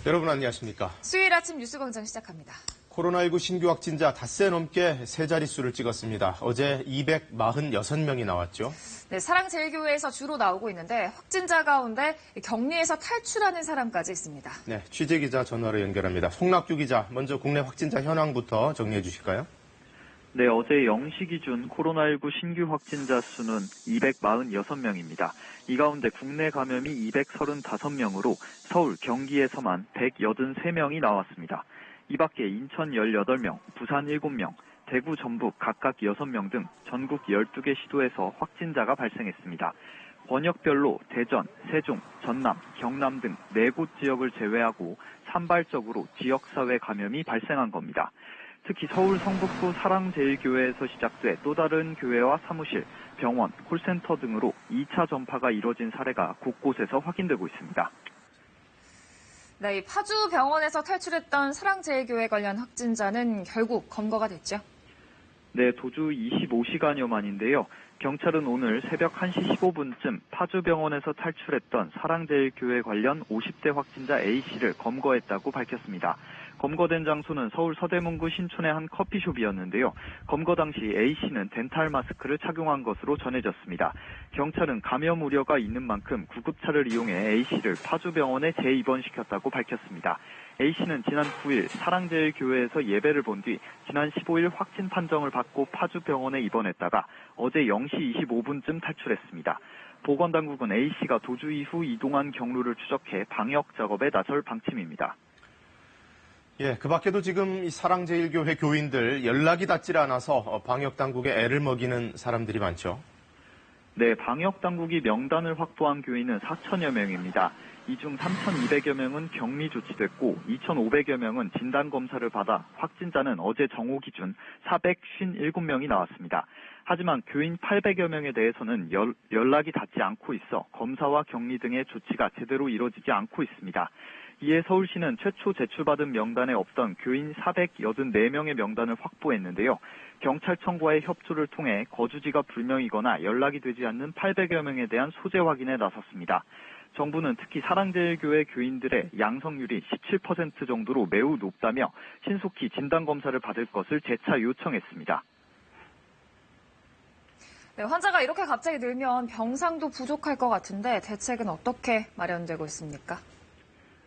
여러분 안녕하십니까? 수요일 아침 뉴스광장 시작합니다. 코로나19 신규 확진자 닷새 넘게 세 자릿수를 찍었습니다. 어제 246명이 나왔죠. 네, 사랑제일교회에서 주로 나오고 있는데 확진자 가운데 격리에서 탈출하는 사람까지 있습니다. 네, 취재기자 전화로 연결합니다. 송낙규 기자, 먼저 국내 확진자 현황부터 정리해 주실까요? 네, 어제 0시 기준 코로나19 신규 확진자 수는 246명입니다. 이 가운데 국내 감염이 235명으로 서울, 경기에서만 183명이 나왔습니다. 이 밖에 인천 18명, 부산 7명, 대구, 전북 각각 6명 등 전국 12개 시도에서 확진자가 발생했습니다. 권역별로 대전, 세종, 전남, 경남 등 4곳 지역을 제외하고 산발적으로 지역사회 감염이 발생한 겁니다. 특히 서울 성북구 사랑제일교회에서 시작돼 또 다른 교회와 사무실, 병원, 콜센터 등으로 2차 전파가 이뤄진 사례가 곳곳에서 확인되고 있습니다. 네, 이 파주 병원에서 탈출했던 사랑제일교회 관련 확진자는 결국 검거가 됐죠. 네, 도주 25시간여 만인데요. 경찰은 오늘 새벽 1시 15분쯤 파주병원에서 탈출했던 사랑제일교회 관련 50대 확진자 A씨를 검거했다고 밝혔습니다. 검거된 장소는 서울 서대문구 신촌의 한 커피숍이었는데요. 검거 당시 A씨는 덴탈 마스크를 착용한 것으로 전해졌습니다. 경찰은 감염 우려가 있는 만큼 구급차를 이용해 A씨를 파주병원에 재입원시켰다고 밝혔습니다. A씨는 지난 9일 사랑제일교회에서 예배를 본 뒤 지난 15일 확진 판정을 받고 파주병원에 입원했다가 어제 0시 25분쯤 탈출했습니다. 보건당국은 A씨가 도주 이후 이동한 경로를 추적해 방역 작업에 나설 방침입니다. 예, 그 밖에도 지금 이 사랑제일교회 교인들 연락이 닿질 않아서 방역당국에 애를 먹이는 사람들이 많죠. 네, 방역당국이 명단을 확보한 교인은 4천여 명입니다. 이 중 3,200여 명은 격리 조치됐고 2,500여 명은 진단검사를 받아 확진자는 어제 정오 기준 457명이 나왔습니다. 하지만 교인 800여 명에 대해서는 연락이 닿지 않고 있어 검사와 격리 등의 조치가 제대로 이뤄지지 않고 있습니다. 이에 서울시는 최초 제출받은 명단에 없던 교인 484명의 명단을 확보했는데요. 경찰청과의 협조를 통해 거주지가 불명이거나 연락이 되지 않는 800여 명에 대한 소재 확인에 나섰습니다. 정부는 특히 사랑제일교회 교인들의 양성률이 17% 정도로 매우 높다며 신속히 진단검사를 받을 것을 재차 요청했습니다. 네, 환자가 이렇게 갑자기 늘면 병상도 부족할 것 같은데 대책은 어떻게 마련되고 있습니까?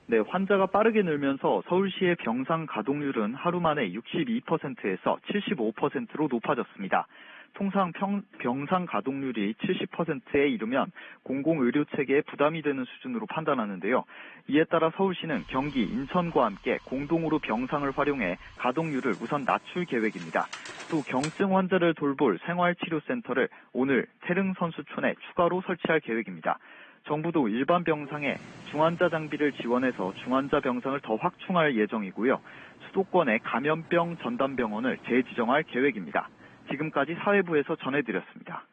네, 환자가 빠르게 늘면서 서울시의 병상 가동률은 하루 만에 62%에서 75%로 높아졌습니다. 통상 병상 가동률이 70%에 이르면 공공의료체계에 부담이 되는 수준으로 판단하는데요. 이에 따라 서울시는 경기, 인천과 함께 공동으로 병상을 활용해 가동률을 우선 낮출 계획입니다. 또 경증 환자를 돌볼 생활치료센터를 오늘 태릉선수촌에 추가로 설치할 계획입니다. 정부도 일반 병상에 중환자 장비를 지원해서 중환자 병상을 더 확충할 예정이고요. 수도권에 감염병 전담병원을 재지정할 계획입니다. 지금까지 사회부에서 전해드렸습니다.